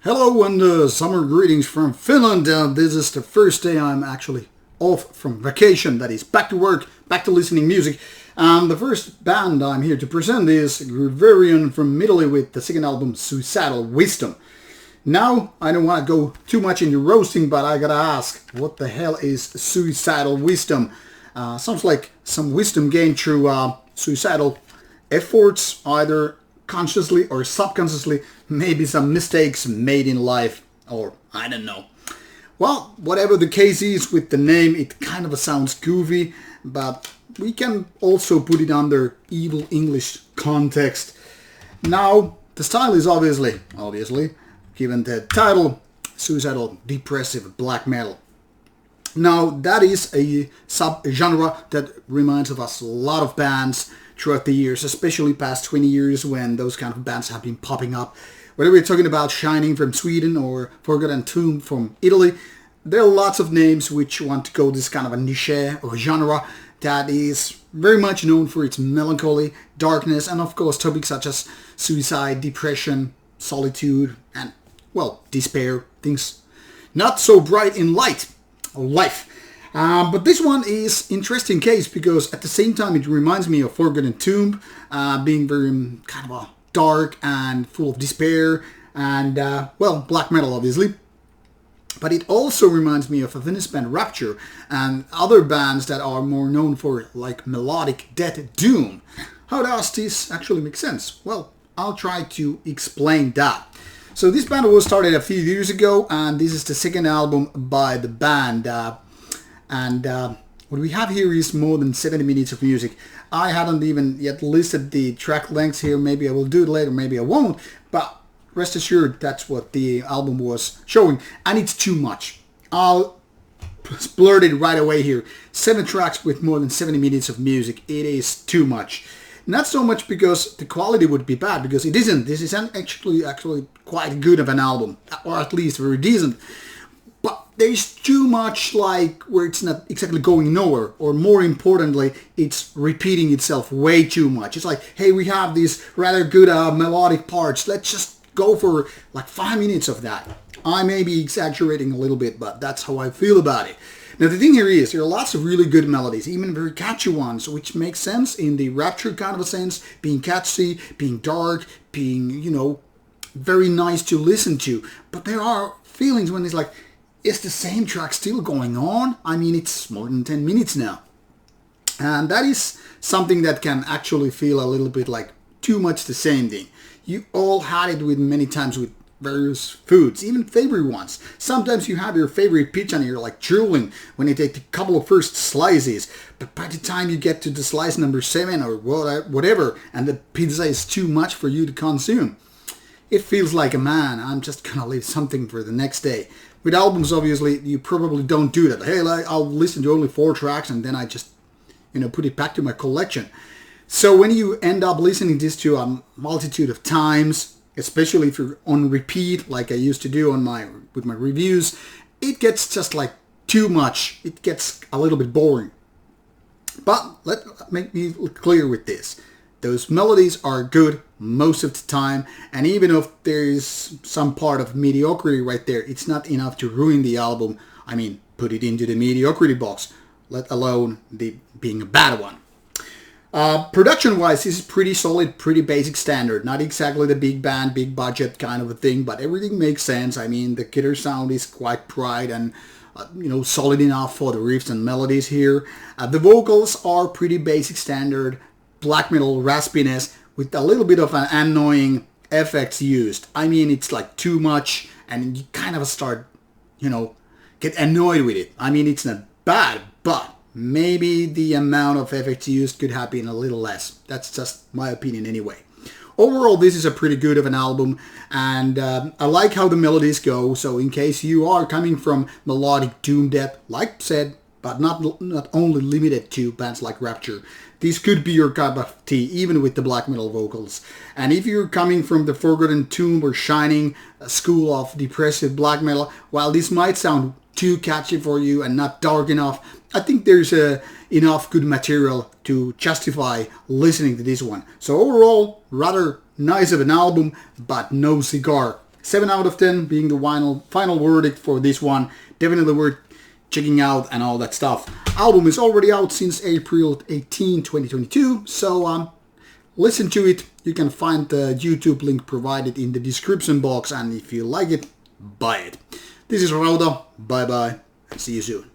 Hello and summer greetings from Finland. This is the first day I'm actually off from vacation. That is back to work, back to listening music. The first band I'm here to present is Griverion from Italy with the second album Suicidal Wisdom. Now, I don't want to go too much into roasting, but I gotta ask, what the hell is Suicidal Wisdom? Sounds like some wisdom gained through suicidal efforts, either consciously or subconsciously, maybe some mistakes made in life, or I don't know. Well, whatever the case is with the name, it kind of sounds goofy, but we can also put it under evil English context. Now, the style is obviously, given the title, suicidal depressive black metal. Now, that is a sub-genre that reminds of us a lot of bands throughout the years, especially past 20 years when those kind of bands have been popping up. Whether we're talking about Shining from Sweden or Forgotten Tomb from Italy, there are lots of names which want to go this kind of a niche or genre that is very much known for its melancholy, darkness, and of course topics such as suicide, depression, solitude, and, well, despair, things not so bright in life. But this one is interesting case because at the same time it reminds me of Forgotten Tomb, being very kind of a dark and full of despair and, well, black metal obviously. But it also reminds me of a Finnish band Rapture and other bands that are more known for like melodic death doom. How does this actually make sense? Well, I'll try to explain that. So this band was started a few years ago, and this is the second album by the band. What we have here is more than 70 minutes of music. I haven't even yet listed the track lengths here. Maybe I will do it later, maybe I won't. But rest assured, that's what the album was showing. And it's too much. I'll blurt it right away here. 7 tracks with more than 70 minutes of music. It is too much. Not so much because the quality would be bad, because it isn't. This is actually quite good of an album, or at least very decent. But there's too much like where it's not exactly going nowhere, or more importantly, it's repeating itself way too much. It's like, hey, we have these rather good melodic parts. Let's just go for like 5 minutes of that. I may be exaggerating a little bit, but that's how I feel about it. Now the thing here is, there are lots of really good melodies, even very catchy ones, which makes sense in the Rapture kind of a sense, being catchy, being dark, being, very nice to listen to. But there are feelings when it's like, is the same track still going on? I mean, it's more than 10 minutes now. And that is something that can actually feel a little bit like too much the same thing. You all had it with many times with various foods, even favorite ones. Sometimes you have your favorite pizza and you're like drooling when you take a couple of first slices, but by the time you get to the slice number 7 or whatever, and the pizza is too much for you to consume, it feels like, man, I'm just gonna leave something for the next day. With albums, obviously, you probably don't do that. Hey, I'll listen to only 4 tracks and then I just, put it back to my collection. So when you end up listening this to a multitude of times, especially if you're on repeat, like I used to do with my reviews, it gets just like too much. It gets a little bit boring. But let me be clear with this. Those melodies are good most of the time, and even if there is some part of mediocrity right there, it's not enough to ruin the album. I mean, put it into the mediocrity box, let alone being a bad one. Production-wise, this is pretty solid, pretty basic standard. Not exactly the big band, big budget kind of a thing, but everything makes sense. I mean, the guitar sound is quite bright and, solid enough for the riffs and melodies here. The vocals are pretty basic standard, black metal raspiness with a little bit of an annoying effects used. I mean, it's like too much and you kind of start, get annoyed with it. I mean, it's not bad, but maybe the amount of effects used could have been a little less. That's just my opinion anyway. Overall, this is a pretty good of an album, and I like how the melodies go. So in case you are coming from melodic doom death, like said, but not only limited to bands like Rapture, this could be your cup of tea, even with the black metal vocals. And if you're coming from the Forgotten Tomb or Shining school of depressive black metal, while this might sound too catchy for you and not dark enough, I think there's enough good material to justify listening to this one. So overall, rather nice of an album, but no cigar. 7 out of 10 being the final verdict for this one. Definitely worth checking out and all that stuff. Album is already out since April 18, 2022, so listen to it. You can find the YouTube link provided in the description box, and if you like it, buy it. This is Rauta. Bye bye, and see you soon.